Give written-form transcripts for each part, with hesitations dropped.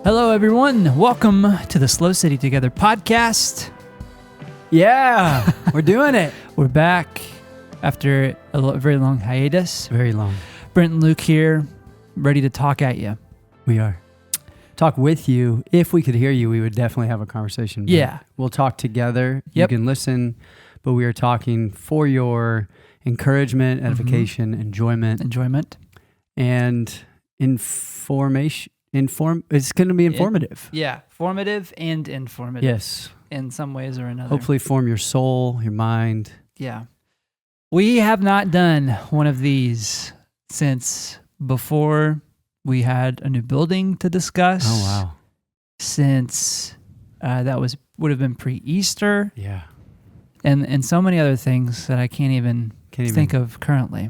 Hello, everyone. Welcome to the SLO City Together Podcast. Yeah, we're doing it. We're back after a very long hiatus. Very long. Brent and Luke here, ready to talk at you. We are. Talk with you. If we could hear you, we would definitely have a conversation. Yeah. We'll talk together. Yep. You can listen, but we are talking for your encouragement, edification, enjoyment, and information. It's going to be informative. Yeah, formative and informative. Yes. In some ways or another. Hopefully form your soul, your mind. Yeah. We have not done one of these since before we had a new building to discuss. Oh, wow. Since that would have been pre-Easter. Yeah. And so many other things that I can't even think of currently.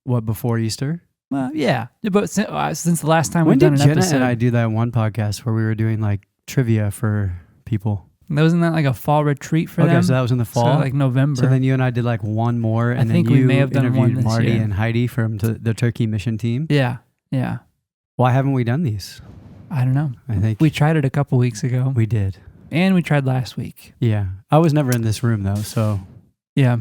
What, before Easter? Well, yeah. But since the last time When we've done did an Jenna episode. and I do that one podcast where we were doing like trivia for people? Wasn't that like a fall retreat for them? Okay, so that was in the fall? So like November. So then you and I did like one more, and I think then we you may have done one interviewed this Marty year. and Heidi from the Turkey mission team. Yeah. Why haven't we done these? I don't know. I think We tried it a couple weeks ago. we did. And we tried last week. Yeah. I was never in this room though, so Yeah.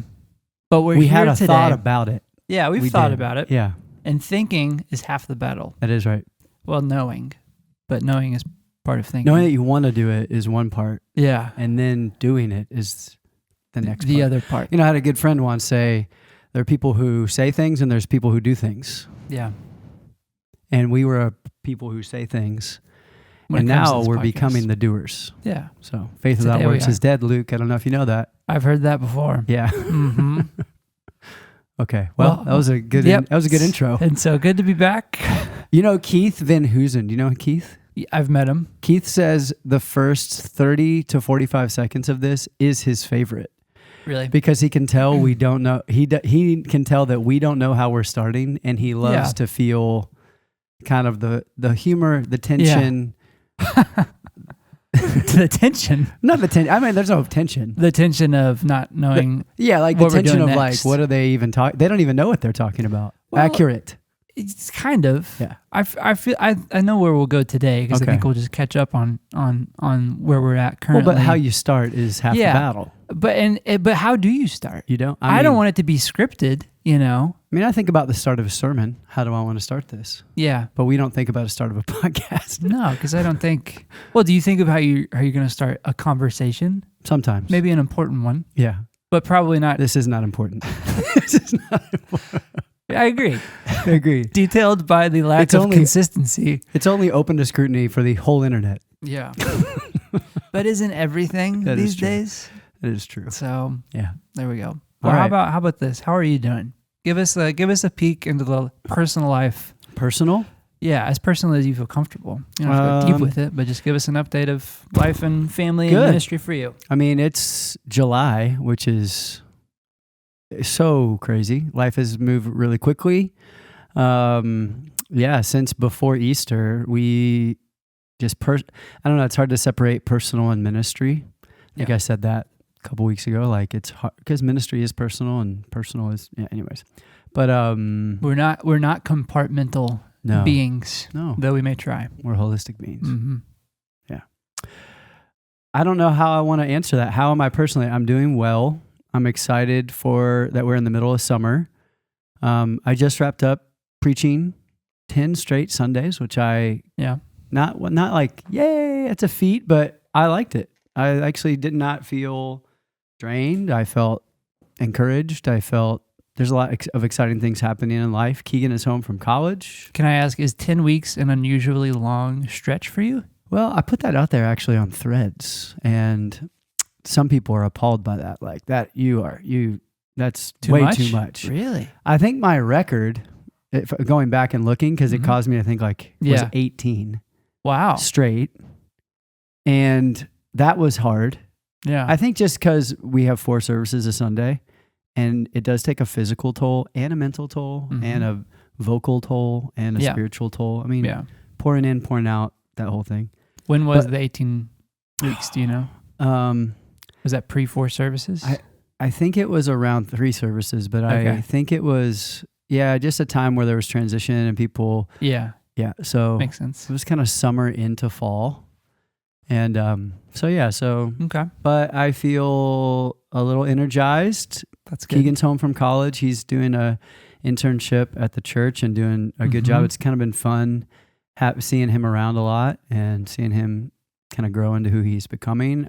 But we here had a today. thought about it. Yeah, we've We thought did. about it. Yeah, And thinking is half the battle. that is right. Well, knowing. But knowing is part of thinking. Knowing that you want to do it is one part, Yeah. and then doing it is the next The part. other part. You know, I had a good friend once say, there are people who say things and there's people who do things. Yeah. And we were people who say things. When And it comes to now this we're podcast. becoming the doers. Yeah. So faith without Today we works are. is dead, Luke. I don't know if you know that. I've heard that before. Yeah. Mm-hmm. Okay. Well, that was a good. Yep. That was a good intro. And so good to be back. You know Keith Van Hoosen. Do you know Keith? I've met him. Keith says the first 30 to 45 seconds of this is his favorite Really? because he can tell we don't know. He can tell that we don't know how we're starting, and he loves Yeah. to feel kind of the humor, the tension. The tension. Not the tension. I mean, there's no tension. The tension of not knowing. Yeah, like what the we're tension doing of next. like, what are they even talking? They don't even know what they're talking about. Well, Accurate. It's kind of. Yeah. I feel I know where we'll go today because Okay. I think we'll just catch up on where we're at Well, currently. but how you start is half Yeah. the battle. But how do you start? You don't? I don't want it to be scripted, you know? I mean, I think about the start of a sermon. How do I want to start this? Yeah. But we don't think about the start of a podcast. No, because I don't think. Well, do you think of how you're going to start a conversation? Sometimes. Maybe an important one, Yeah. but probably not. This is not important. This is not important. I agree. I agree. Detailed by the lack It's of only- consistency. It's only open to scrutiny for the whole internet. Yeah. But isn't everything That is these true. days? That is true. So Yeah. there we go. All Well, right. how about this? How are you doing? Give us a peek into the personal life. Personal? Yeah, as personal as you feel comfortable. You don't have to go deep with it, but just give us an update of life and family and Good. ministry for you. I mean, it's July, which is so crazy. Life has moved really quickly. Yeah, since before Easter, we just I don't know, it's hard to separate personal and ministry. I think Yeah. I said that a couple weeks ago. Like it's hard because ministry is personal and personal is anyways. But We're not compartmental no, beings, no, though we may try. we're holistic beings. Mm-hmm. I don't know how I want to answer that. How am I personally? I'm doing well. I'm excited for that. We're in the middle of summer. I just wrapped up preaching 10 straight Sundays, which I not like, yay, it's a feat, but I liked it. I actually did not feel drained. I felt encouraged. I felt there's a lot of exciting things happening in life. Keegan is home from college. Can I ask, is 10 weeks an unusually long stretch for you? Well, I put that out there actually on Threads, and some people are appalled by that. Like that, that's way too much. Really? I think my record, going back and looking, because it Mhm. caused me to think like, was Yeah. 18 Wow. straight. And that was hard. Yeah. I think just because we have 4 services a Sunday, and it does take a physical toll and a mental toll Mhm. and a vocal toll and a Yeah. spiritual toll. I mean, yeah. pouring in, pouring out, that whole thing. When was But- the 18 weeks? Do you know? Um, Was that pre-4 services? I think it was around 3 services, but Okay. I think it was, just a time where there was transition and people, yeah. Yeah. So Makes sense. it was kind of summer into fall. And Okay. but I feel a little energized. That's good. Keegan's home from college. He's doing a internship at the church and doing a good job. It's kind of been fun seeing him around a lot and seeing him kind of grow into who he's becoming.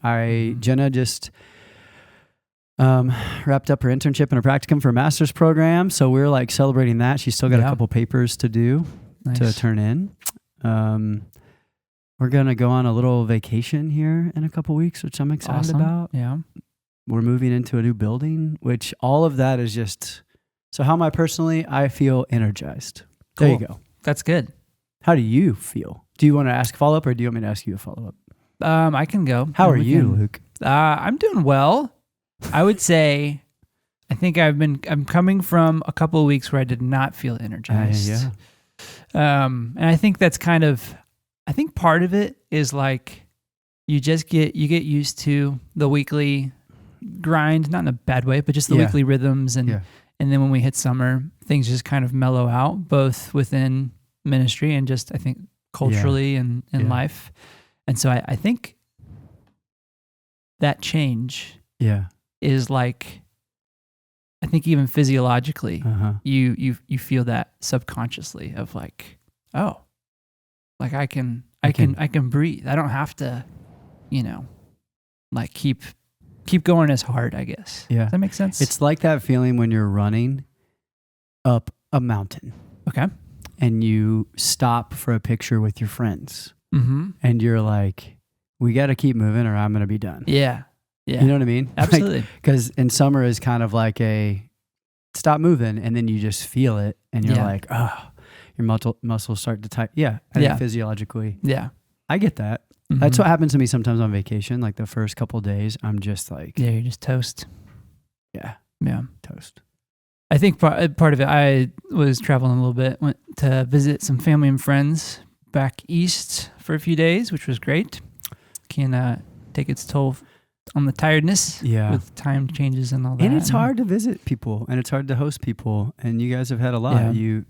Jenna just wrapped up her internship and her practicum for a master's program. So we're like celebrating that. She's still got a couple papers to do to turn in. We're going to go on a little vacation here in a couple weeks, which I'm excited about. Yeah. We're moving into a new building, which all of that is just, so how am I personally? I feel energized. Cool. There you go. That's good. How do you feel? Do you want to ask a follow-up or do you want me to ask you a follow-up? I can go. How are you, Luke? I'm doing well. I would say, I think I'm coming from a couple of weeks where I did not feel energized. And I think that's I think part of it is like, you get used to the weekly grind, not in a bad way, but just the weekly rhythms. And then when we hit summer, things just kind of mellow out, both within ministry and just, I think, culturally and in life. And so I think that change is like, I think even physiologically, you feel that subconsciously of like, oh, like I can breathe. I don't have to, like keep going as hard, I guess. Yeah. Does that make sense? It's like that feeling when you're running up a mountain. Okay. And you stop for a picture with your friends. Mm-hmm. And you're like, we got to keep moving or I'm going to be done. Yeah. Yeah. You know what I mean? Absolutely. Because in summer is kind of like a stop moving and then you just feel it and you're like, oh, your muscles start to tighten. Yeah. I think physiologically. Yeah. I get that. Mm-hmm. That's what happens to me sometimes on vacation. Like the first couple of days, I'm just like. Yeah, you're just toast. Yeah. Yeah. Toast. I think part of it, I was traveling a little bit, went to visit some family and friends back east for a few days, which was great. Can take its toll on the tiredness with time changes and all that. And it's hard to visit people and it's hard to host people. And you guys have had a lot. Yeah.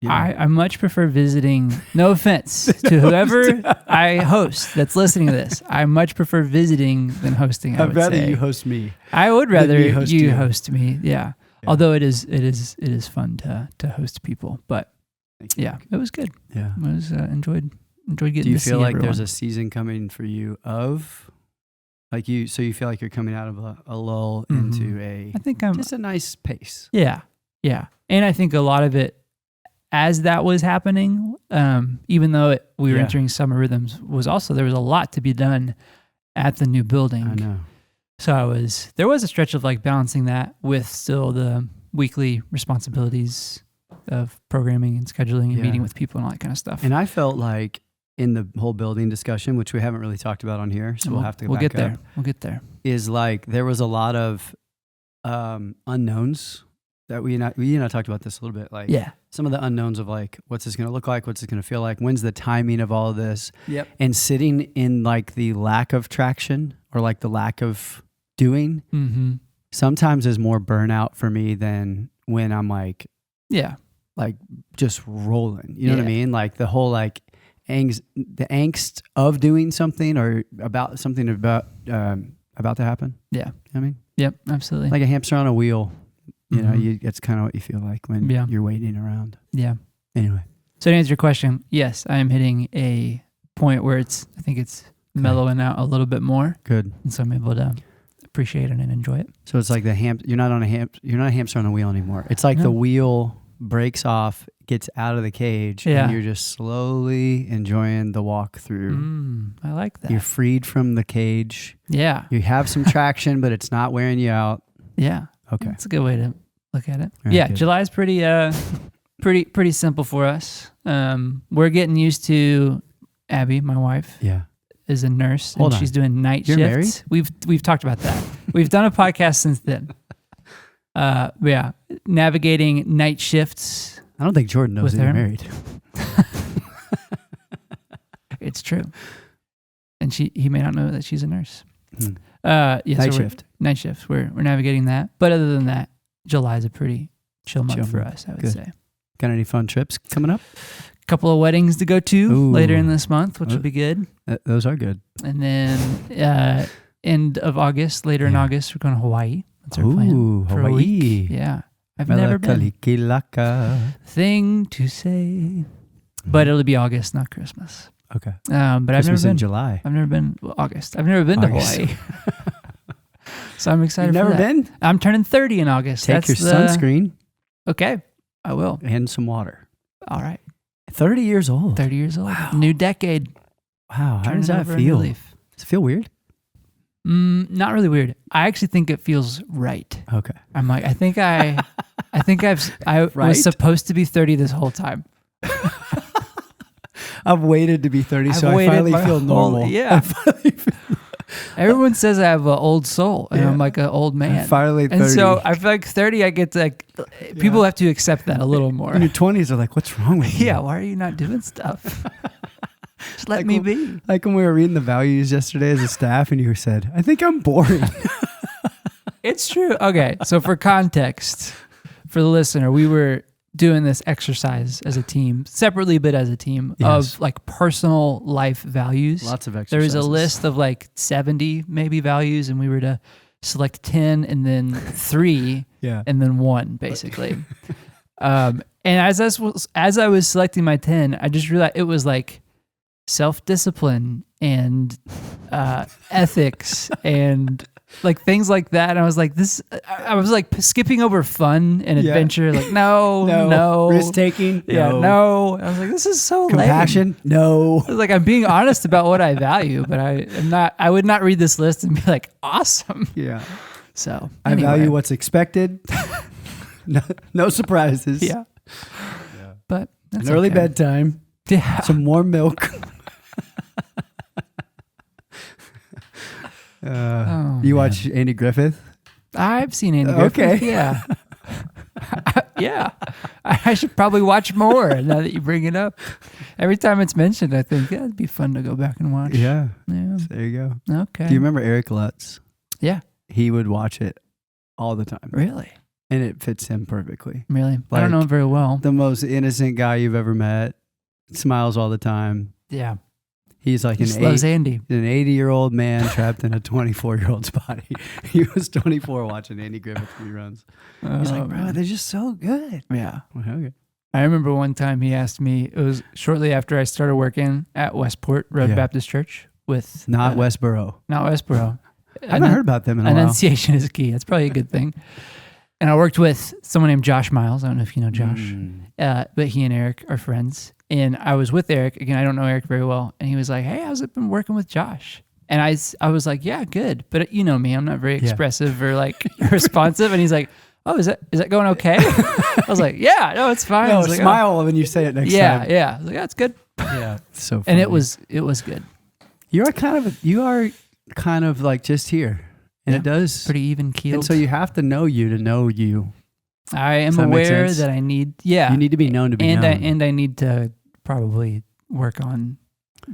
I much prefer visiting, no offense to whoever I host that's listening to this. I much prefer visiting than hosting. I'd rather you host me. I would rather you host me. Yeah. Although it is fun to host people, but it was good. Yeah. I was enjoyed getting to see everyone. Do you feel like there's a season coming for you of like so you feel like you're coming out of a lull into just a nice pace. Yeah. Yeah. And I think a lot of it, as that was happening, even though we were entering summer rhythms, there was a lot to be done at the new building. I know. So there was a stretch of like balancing that with still the weekly responsibilities of programming and scheduling and meeting with people and all that kind of stuff. And I felt like in the whole building discussion, which we haven't really talked about on here, so we'll have to back up. We'll get there. Is like there was a lot of unknowns that we talked about this a little bit. Like some of the unknowns of like what's this going to look like, what's it going to feel like, when's the timing of all of this, and sitting in like the lack of traction or like the lack of doing sometimes is more burnout for me than when I'm like just rolling. You know what I mean? Like the whole like the angst of doing something or about something about to happen. Yeah. You know what I mean? Yep, absolutely. Like a hamster on a wheel. You know, it's kind of what you feel like when you're waiting around. Yeah. Anyway. So to answer your question, yes, I am hitting a point where I think it's mellowing out a little bit more. Good. And so I'm able to appreciate it and enjoy it. So it's like you're not a hamster on a wheel anymore. It's like the wheel breaks off, gets out of the cage, and you're just slowly enjoying the walk through. I like that. You're freed from the cage. Yeah. You have some traction, but it's not wearing you out. Yeah. Okay. That's a good way to look at it. Very good. July is pretty simple for us. We're getting used to Abby, my wife. Yeah. Is a nurse Hold and on. she's doing night You're shifts. married? We've talked about that. We've done a podcast since then. Navigating night shifts. I don't think Jordan knows that you're married. It's true. And he may not know that she's a nurse. Night shift. Night shifts. We're navigating that. But other than that, July is a pretty chill month for us, I would say. Got any fun trips coming up? couple of weddings to go to Ooh. later in this month, which will be good. Those are good. And then end of August, later in August, we're going to Hawaii. That's our plan for Hawaii. a week. Yeah. I've never been. Kalikilaka. Thing to say. But it'll be August, not Christmas. Okay. But I've never Christmas been. in July. I've never been August. I've never been to Hawaii. So I'm excited You've for never that. been? I'm turning 30 in August. Take your sunscreen. Okay. I will. And some water. All right. 30 years old. 30 years old. Wow. New decade. Wow. How Turning does that over a feel? new leaf. Does it feel weird? Not really weird. I actually think it feels right. Okay. I'm like, I think I Right? was supposed to be 30 this whole time. I've waited to be 30, I've so I waited finally my feel whole- normal. yeah. I finally feel, Everyone says I have an old soul and I'm like an old man. I'm finally 30. And so I feel like 30, I get to like, people have to accept that a little more. in your 20s, are like, what's wrong with you? Yeah, why are you not doing stuff? Just let me be. Like when we were reading the values yesterday as a staff and you said, I think I'm boring. It's true. Okay, so for context, for the listener, we were doing this exercise as a team, separately but as a team, of like personal life values. Lots of exercises. There was a list of like 70 maybe values, and we were to select 10 and then 3 and then 1, basically. And as I was selecting my 10, I just realized it was like self-discipline and ethics and like things like that. And I was like, I was like skipping over fun and adventure. Like, no. Risk taking? No. I was like, this is so Compassion? lame. No. I was like, I'm being honest about what I value, but I would not read this list and be like, awesome. Yeah. So I value what's expected. No surprises. Yeah. But that's An early okay. bedtime. Yeah. Some warm milk. You watch Andy Griffith? I've seen Andy Griffith. Okay. Yeah. Yeah. I should probably watch more now that you bring it up. Every time it's mentioned, I think it'd be fun to go back and watch. Yeah. Yeah. There you go. Okay. Do you remember Eric Lutz? Yeah. He would watch it all the time. Really? And it fits him perfectly. Really? I don't know him very well. The most innocent guy you've ever met. Smiles all the time. Yeah. He's like He loves Andy. an 80-year-old man trapped in a 24-year-old's body. He was 24 watching Andy Griffith reruns. He's like, bro, they're just so good. Yeah. Well, okay. I remember one time he asked me, it was shortly after I started working at Westport Road Baptist Church with... Not Westboro. Not Westboro. I haven't heard about them in a while. Enunciation is key. That's probably a good thing. And I worked with someone named Josh Miles. I don't know if you know Josh. But he and Eric are friends. And I was with Eric. Again, I don't know Eric very well. And he was like, hey, how's it been working with Josh? And I was like, yeah, good. But you know me, I'm not very expressive or like responsive. And he's like, oh, is that going okay? I was like, yeah, no, it's fine. No, I was like, smile when you say it next time. Yeah. I was like, that's good. Yeah. So funny. And it was good. You are kind of like just here. And it does. Pretty even keeled. And so you have to know you to know you. I am Does that make aware sense? that I need, you need to be known to be known. And I need to probably work on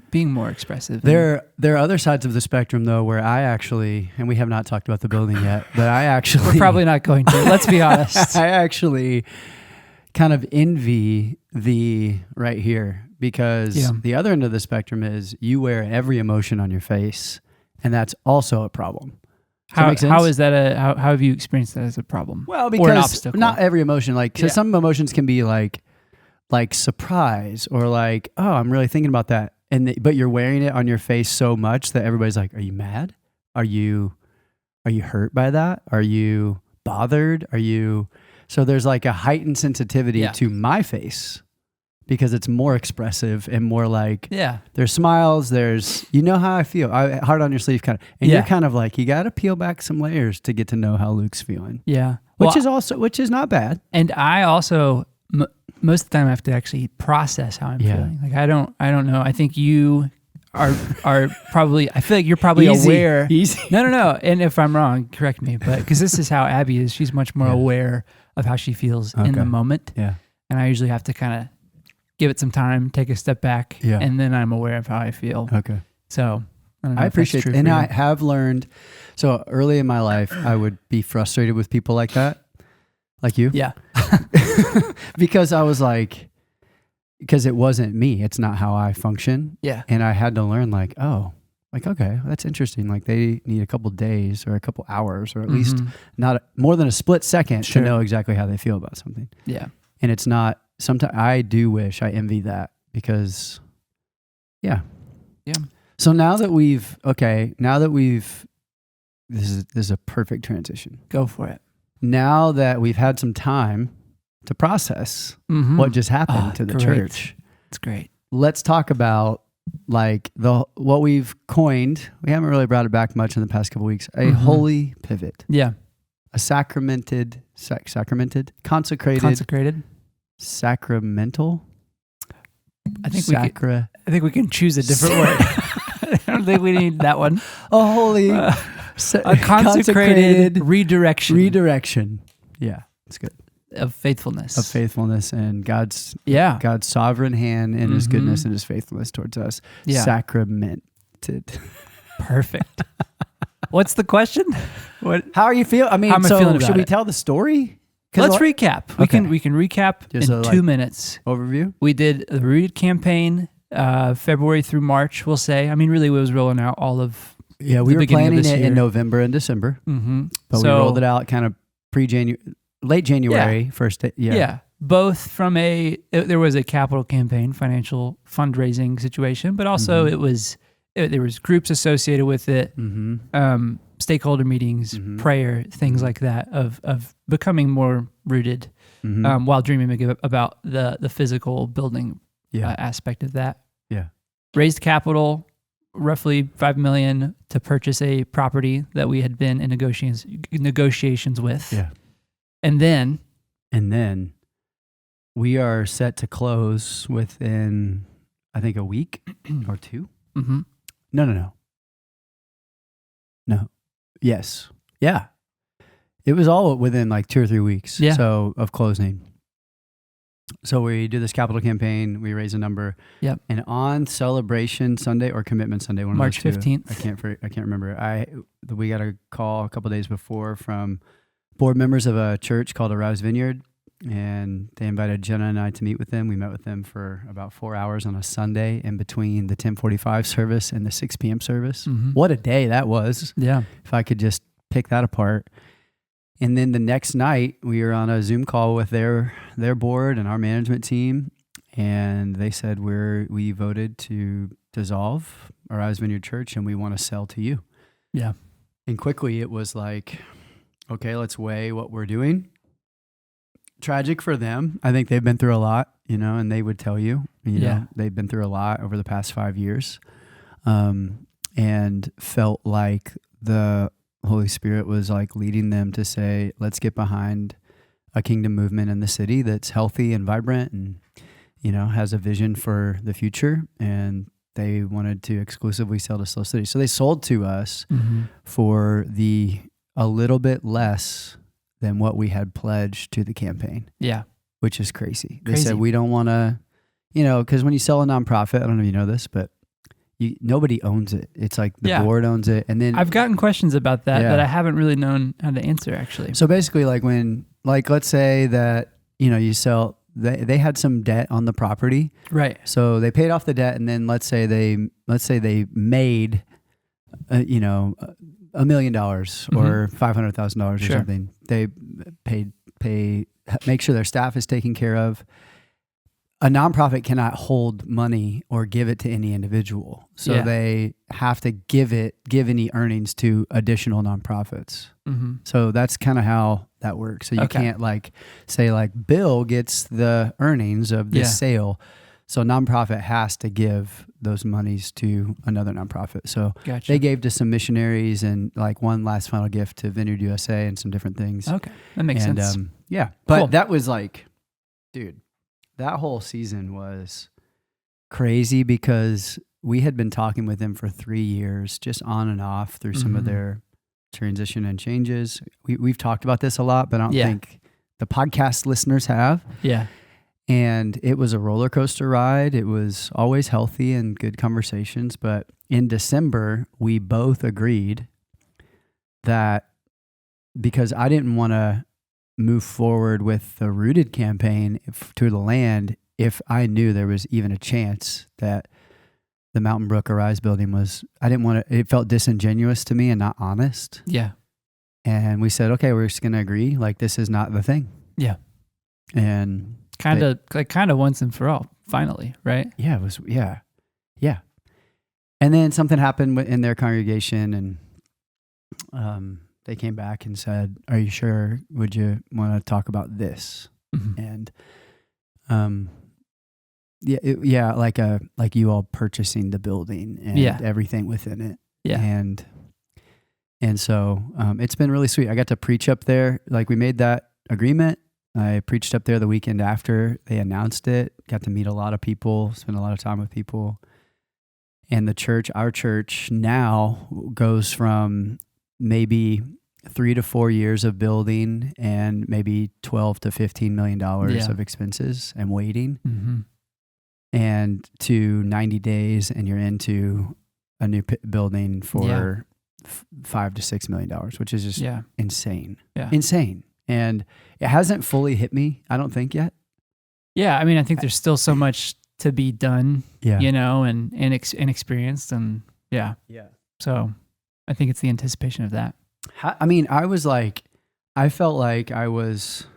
being more expressive. There are other sides of the spectrum though, where I actually, and we have not talked about the building yet, but we're probably not going to. Let's be honest. I actually kind of envy the right here because the other end of the spectrum is you wear every emotion on your face, and that's also a problem. How is that how have you experienced that as a problem? Well, or an because obstacle? not every emotion, like cause some emotions can be like surprise or like, oh, I'm really thinking about that. But you're wearing it on your face so much that everybody's like, are you mad? Are you hurt by that? Are you bothered? So there's like a heightened sensitivity to my face because it's more expressive and more like, there's smiles, there's, you know how I feel. Heart on your sleeve kind of, and you're kind of like, you got to peel back some layers to get to know how Luke's feeling. Yeah. Which is not bad. And I also, most of the time I have to actually process how I'm feeling. Like I don't know. I think you are probably, I feel like you're probably aware. Easy. No. And if I'm wrong, correct me. But because this is how Abby is, she's much more aware of how she feels in the moment. Yeah. And I usually have to kind of give it some time, take a step back, and then I'm aware of how I feel. Okay. So I don't know I if that's appreciate true it. And for I you. have learned, so early in my life, I would be frustrated with people like that, like you. Yeah. Because I was like, because it wasn't me. It's not how I function. Yeah. And I had to learn like, oh, like, okay, that's interesting. Like they need a couple days or a couple hours or at least not more than a split second to know exactly how they feel about something. Yeah. And it's not, sometimes I do wish, I envy that because yeah. So now that this is a perfect transition. Go for it. Now that we've had some time to process what just happened to the church. It's great. Let's talk about like what we've coined. We haven't really brought it back much in the past couple of weeks. A holy pivot. Yeah. A sacramented, consecrated, sacramental. I think we can choose a different word. I don't think we need that one. A holy, a consecrated redirection. Yeah, it's good. Of faithfulness And God's sovereign hand and His goodness and His faithfulness towards us. Yeah. Sacramented. Perfect. What's the question? How are you feeling? I mean, should we tell the story? Let's recap. We can recap just in 2 minutes. Overview. We did the Rooted campaign, February through March. We'll say. I mean, really, it was rolling out all of. Yeah, we were planning it in November and December, but we rolled it out kind of late January, first day. Yeah. Both from there was a capital campaign, financial fundraising situation, but also there was groups associated with it, stakeholder meetings, prayer, things like that of becoming more rooted while dreaming about the physical building aspect of that. Yeah. Raised capital, roughly $5 million to purchase a property that we had been in negotiations with. Yeah. And then we are set to close within, I think, a week or two. No. Yes. Yeah. It was all within like 2 or 3 weeks. Yeah. So of closing. So we do this capital campaign. We raise a number. Yep. And on Celebration Sunday or Commitment Sunday, one March of those 15th. I can't remember. We got a call a couple of days before from board members of a church called Arise Vineyard, and they invited Jenna and I to meet with them. We met with them for about 4 hours on a Sunday in between the 10:45 service and the 6 p.m. service. What a day that was. Yeah. If I could just pick that apart. And then the next night, we were on a Zoom call with their board and our management team, and they said we voted to dissolve Arise Vineyard Church, and we want to sell to you. Yeah. And quickly, it was like, okay, let's weigh what we're doing. Tragic for them. I think they've been through a lot, and they would tell you, know, they've been through a lot over the past 5 years, and felt like the Holy Spirit was like leading them to say, let's get behind a kingdom movement in the city that's healthy and vibrant and, has a vision for the future. And they wanted to exclusively sell to SLO City. So they sold to us for a little bit less than what we had pledged to the campaign. Yeah. Which is crazy. They said, we don't want to, because when you sell a nonprofit, I don't know if you know this, but nobody owns it. It's like the board owns it. And then I've gotten questions about that I haven't really known how to answer actually. So basically let's say that, you sell, they had some debt on the property. Right. So they paid off the debt, and then let's say they made, $1 million or $500,000 or something. They make sure their staff is taken care of. A nonprofit cannot hold money or give it to any individual. So they have to give any earnings to additional nonprofits. So that's kind of how that works. So you can't say Bill gets the earnings of this sale. So a nonprofit has to give those monies to another nonprofit. So they gave to some missionaries and one last final gift to Vineyard USA and some different things. Okay. That makes sense. But cool. That was dude, that whole season was crazy because we had been talking with them for 3 years, just on and off through some of their transition and changes. We've talked about this a lot, but I don't think the podcast listeners have. Yeah. And it was a roller coaster ride. It was always healthy and good conversations. But in December, we both agreed that because I didn't want to move forward with the Rooted campaign to the land if I knew there was even a chance that the Mountain Brook Arise building I didn't want to, it felt disingenuous to me and not honest. Yeah. And we said, okay, we're just going to agree. Like, this is not the thing. Yeah. And kind of once and for all, finally, right? Yeah, it was, yeah. And then something happened in their congregation, and they came back and said, are you sure? Would you want to talk about this? Mm-hmm. And, like you all purchasing the building and everything within it. Yeah. And so, it's been really sweet. I got to preach up there. Like, we made that agreement. I preached up there the weekend after they announced it, got to meet a lot of people, spend a lot of time with people. And our church now goes from maybe 3 to 4 years of building and maybe $12 to $15 million of expenses and waiting, and to 90 days, and you're into a new building for $5 to $6 million, which is just insane. Yeah. Insane. And it hasn't fully hit me, I don't think, yet. Yeah, I mean, I think there's still so much to be done, and experienced, and so I think it's the anticipation of that. I mean, I felt like I was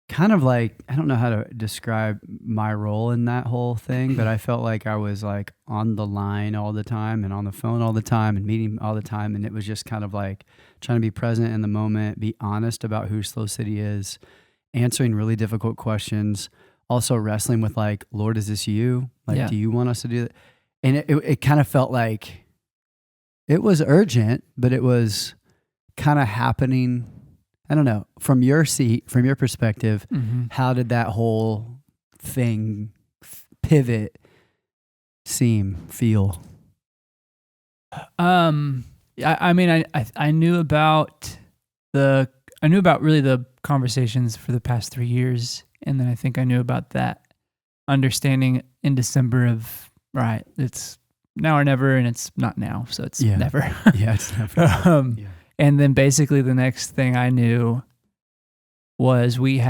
kind of like, I don't know how to describe my role in that whole thing, but I felt like I was like on the line all the time and on the phone all the time and meeting all the time. And it was just kind of like trying to be present in the moment, be honest about who SLO City is, answering really difficult questions, also wrestling with like, Lord, is this you? Like, do you want us to do that? And it kind of felt like it was urgent, but it was kind of happening. I don't know, from your perspective, how did that whole thing pivot feel? I mean, I knew about really the conversations for the past 3 years. And then I think I knew about that understanding in December of, right, it's now or never, and it's not now. So it's never. It's never. And then basically the next thing I knew was we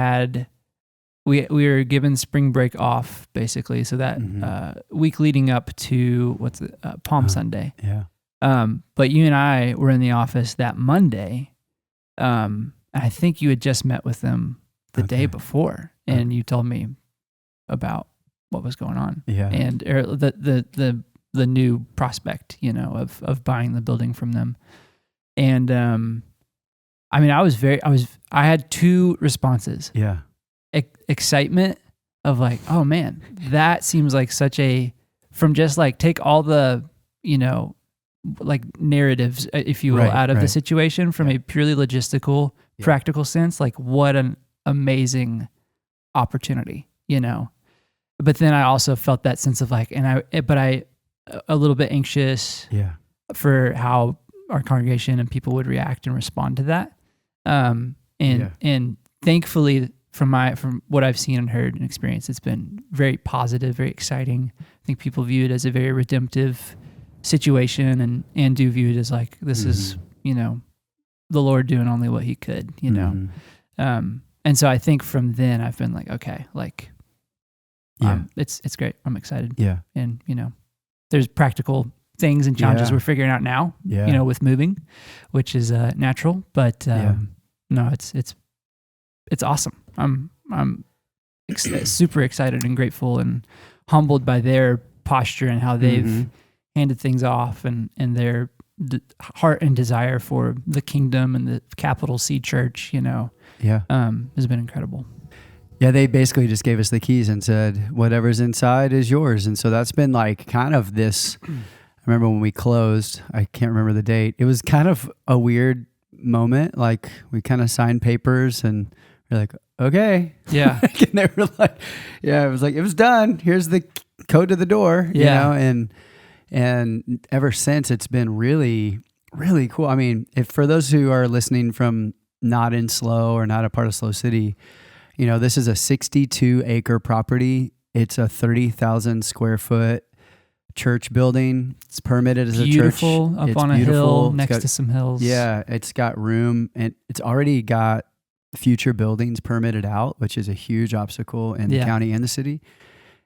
were given spring break off, basically. So that week leading up to Palm Sunday. Yeah. But you and I were in the office that Monday. I think you had just met with them the day before, and you told me about what was going on. Yeah. And the new prospect, of buying the building from them. And I mean, I had two responses. Yeah. Excitement of like, oh man, that seems like from just like take all the, like narratives, if you will, out of the situation from a purely logistical, practical sense, like what an amazing opportunity, But then I also felt that sense of like, but I a little bit anxious for how our congregation and people would react and respond to that. And thankfully from what I've seen and heard and experienced, it's been very positive, very exciting. I think people view it as a very redemptive situation and do view it as like, this is, the Lord doing only what he could, and so I think from then I've been like, okay, like, it's great. I'm excited. Yeah. And, there's practical things and challenges we're figuring out now, with moving, which is natural, but no, it's awesome. I'm super excited and grateful and humbled by their posture and how they've handed things off and their heart and desire for the kingdom and the capital C church, has been incredible. Yeah, they basically just gave us the keys and said, whatever's inside is yours. And so that's been like kind of this, I remember when we closed, I can't remember the date. It was kind of a weird moment. Like we kind of signed papers and we're like, okay. Yeah. And they were like, it was like, it was done. Here's the code to the door, and ever since it's been really, really cool. I mean, for those who are listening from not in SLO or not a part of SLO City, this is a 62-acre property. It's a 30,000 square foot church building. It's permitted as a church. Beautiful, up on a hill next to some hills. Yeah, it's got room, and it's already got future buildings permitted out, which is a huge obstacle in the county and the city.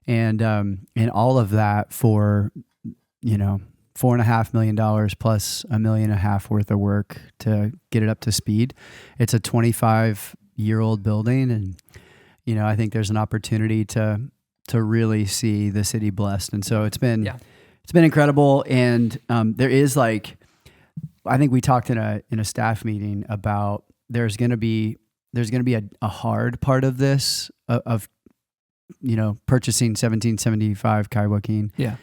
And all of that for, $4.5 million plus $1.5 million worth of work to get it up to speed. It's a 25-year-old building. And, I think there's an opportunity to really see the city blessed. And so it's been incredible. And there is I think we talked in a staff meeting about there's going to be a hard part of this of purchasing 1775 Kaiwaking. Yeah.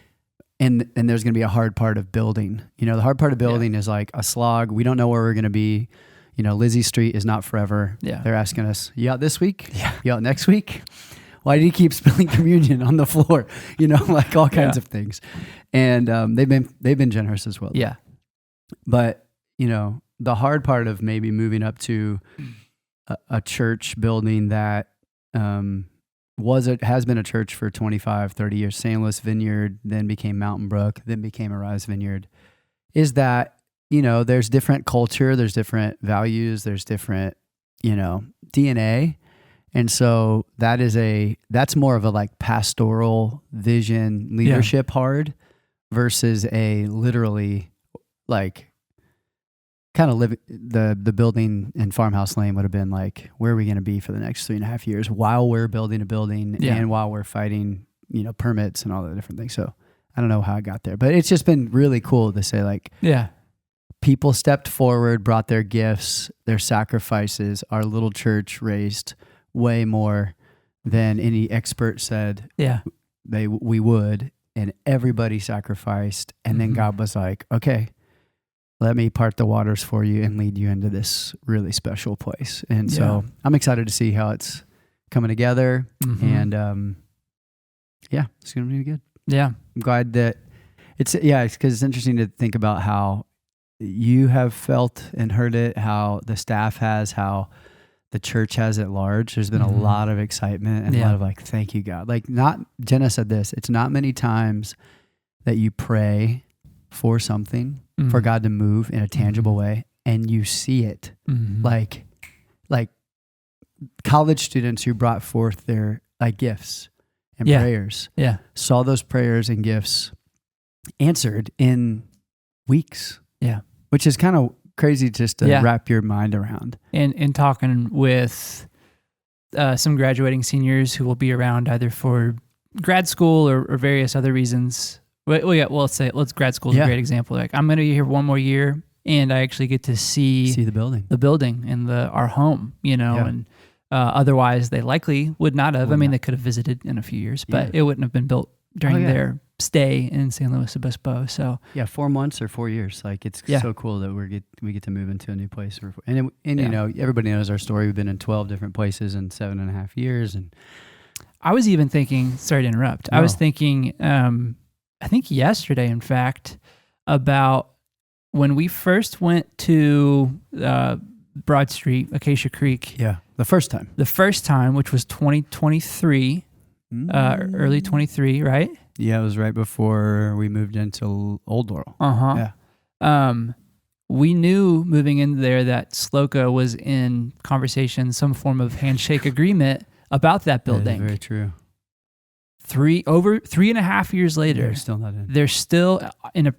And there's going to be a hard part of building. The hard part of building is like a slog. We don't know where we're going to be. Lizzie Street is not forever. Yeah. They're asking us, you out this week? Yeah. You out next week? Why did he keep spilling communion on the floor? Like all kinds of things. And they've been generous as well. Yeah. But, the hard part of maybe moving up to a church building that has been a church for 25, 30 years, St. Louis Vineyard, then became Mountain Brook, then became Arise Vineyard, is that, there's different culture, there's different values, there's different, DNA. And so that's more of a like pastoral vision leadership hard versus a literally like kind of the building in Farmhouse Lane would have been like, where are we going to be for the next 3.5 years while we're building a building and while we're fighting, permits and all the different things. So I don't know how I got there, but it's just been really cool to say like, people stepped forward, brought their gifts, their sacrifices. Our little church raised way more than any expert said we would, and everybody sacrificed. And then God was like, okay, let me part the waters for you and lead you into this really special place. And so I'm excited to see how it's coming together. And it's going to be good. Yeah. I'm glad that it's because it's interesting to think about how you have felt and heard it, how the staff has, how the church has at large. There's been a lot of excitement and a lot of like, thank you, God. Like Jenna said this, it's not many times that you pray for something, for God to move in a tangible way, and you see it. Like college students who brought forth their like gifts and prayers, saw those prayers and gifts answered in weeks. Yeah. Which is kind of crazy just to wrap your mind around. And talking with some graduating seniors who will be around either for grad school or various other reasons. Let's grad school is a great example. Like I'm going to be here one more year, and I actually get to see the building and our home, and otherwise they likely would not have. They could have visited in a few years, but it wouldn't have been built during their stay in St. Louis Obispo. So 4 months or 4 years. Like it's so cool that we get to move into a new place. And everybody knows our story. We've been in 12 different places in 7.5 years. And I was even thinking, sorry to interrupt. No. I was thinking, I think yesterday, in fact, about when we first went to Broad Street, Acacia Creek. Yeah. The first time, which was 2023, early 23, right? Yeah, it was right before we moved into Old Laurel. Yeah. We knew moving in there that SLOCA was in conversation, some form of handshake agreement about that building. That is very true. 3.5 years later, they're still not in. They're still in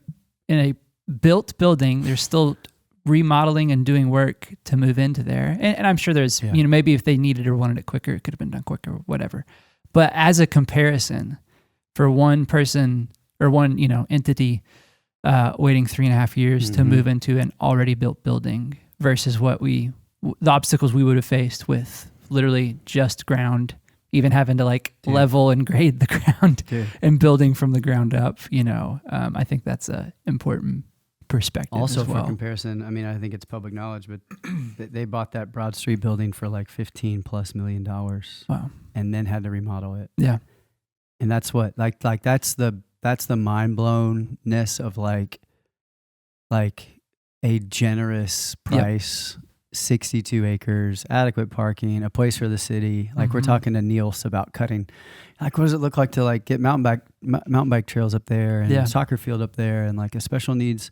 a built building. They're still remodeling and doing work to move into there. And I'm sure there's, maybe if they needed or wanted it quicker, it could have been done quicker, whatever. But as a comparison, for one person or one, entity waiting 3.5 years to move into an already built building versus the obstacles we would have faced with literally just ground, even having to level and grade the ground and building from the ground up, I think that's an important perspective. Also, as well. For comparison, I think it's public knowledge, but they bought that Broad Street building for $15+ million. Wow. And then had to remodel it. Yeah. And that's what that's the mind blownness of a generous price, 62 acres, adequate parking, a place for the city. We're talking to Niels about cutting. What does it look like to get mountain bike trails up there and a soccer field up there and a special needs,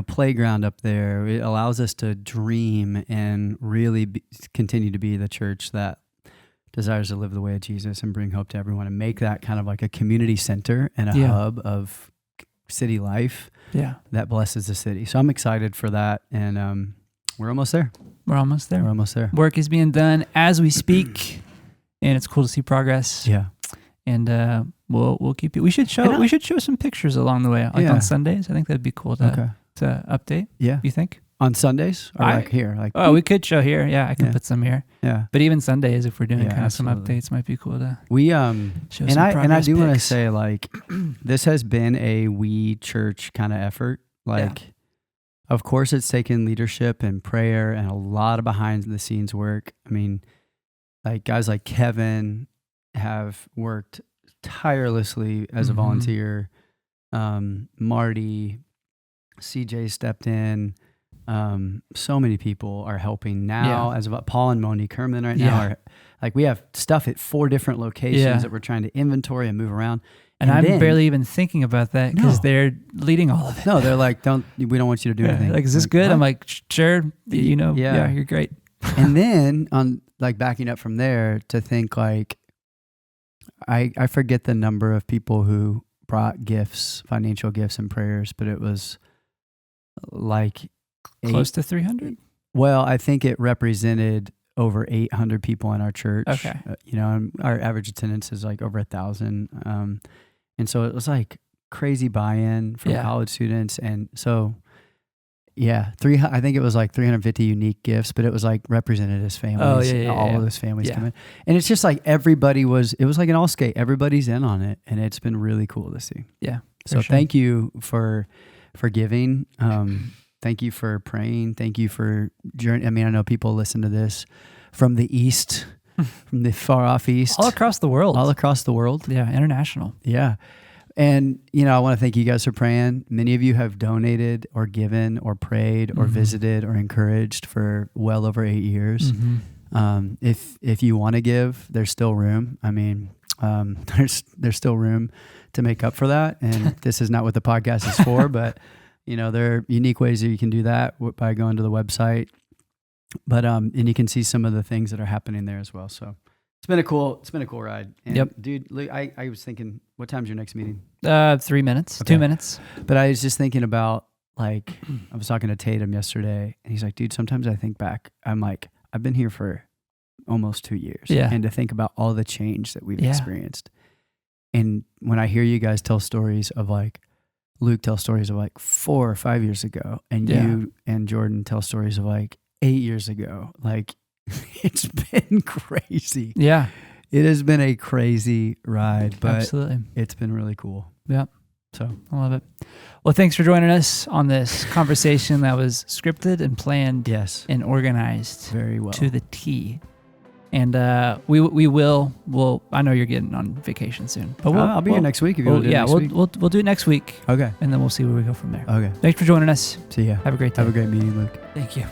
playground up there. It allows us to dream and really continue to be the church that desires to live the way of Jesus and bring hope to everyone and make that kind of like a community center and a hub of city life that blesses the city. So I'm excited for that. And we're almost there. We're almost there. Work is being done as we speak, and it's cool to see progress. Yeah. And we'll keep you. We should show some pictures along the way, like on Sundays. I think that'd be cool to update. Yeah. You think? On Sundays or here? We could show here. Yeah, I can put some here. Yeah. But even Sundays, if we're doing kind of some updates, might be cool to show some progress. And I do want to say, like, this has been a we church kind of effort. Like, of course, it's taken leadership and prayer and a lot of behind the scenes work. I mean, like guys like Kevin have worked tirelessly as a volunteer. Marty, CJ stepped in. So many people are helping now. As about Paul and Monique Herman now are like, we have stuff at 4 different locations that we're trying to inventory and move around. And I'm barely even thinking about that because they're leading all of it. No, they're like, we don't want you to do anything. Like, is this good? What? I'm like, sure. You're great. And then on like backing up from there to think like, I forget the number of people who brought gifts, financial gifts and prayers, but it was like close to 300. Well, I think it represented over 800 people in our church. Okay. And our average attendance is like over 1,000. And so it was like crazy buy-in from college students. And so, I think it was like 350 unique gifts, but it was like represented as families. All of those families come in. And it's just like it was like an all skate. Everybody's in on it. And it's been really cool to see. Yeah. So thank you for giving. Thank you for praying. Thank you for journey. I mean, I know people listen to this from the east, from the far off east. All across the world. Yeah, international. Yeah. And, I want to thank you guys for praying. Many of you have donated or given or prayed or visited or encouraged for well over 8 years. If you want to give, there's still room. I mean, there's still room to make up for that. And this is not what the podcast is for, but there are unique ways that you can do that by going to the website. But and you can see some of the things that are happening there as well. So it's been a cool ride. And dude, Luke, I was thinking, what time's your next meeting? 3 minutes, 2 minutes. But I was just thinking about I was talking to Tatum yesterday, and he's like, dude, sometimes I think back. I'm like, I've been here for almost 2 years, and to think about all the change that we've experienced. And when I hear you guys tell stories of like, Luke tells stories of like 4 or 5 years ago, and you and Jordan tell stories of like 8 years ago. Like, it's been crazy. Yeah. It has been a crazy ride, but absolutely, it's been really cool. Yeah. So I love it. Well, thanks for joining us on this conversation that was scripted and planned and organized very well to the T. And we will. I know you're getting on vacation soon, but I'll be here next week if you want to do it next week. We'll do it next week. Okay. And then we'll see where we go from there. Okay. Thanks for joining us. See ya. Have a great day. Have a great meeting, Luke. Thank you.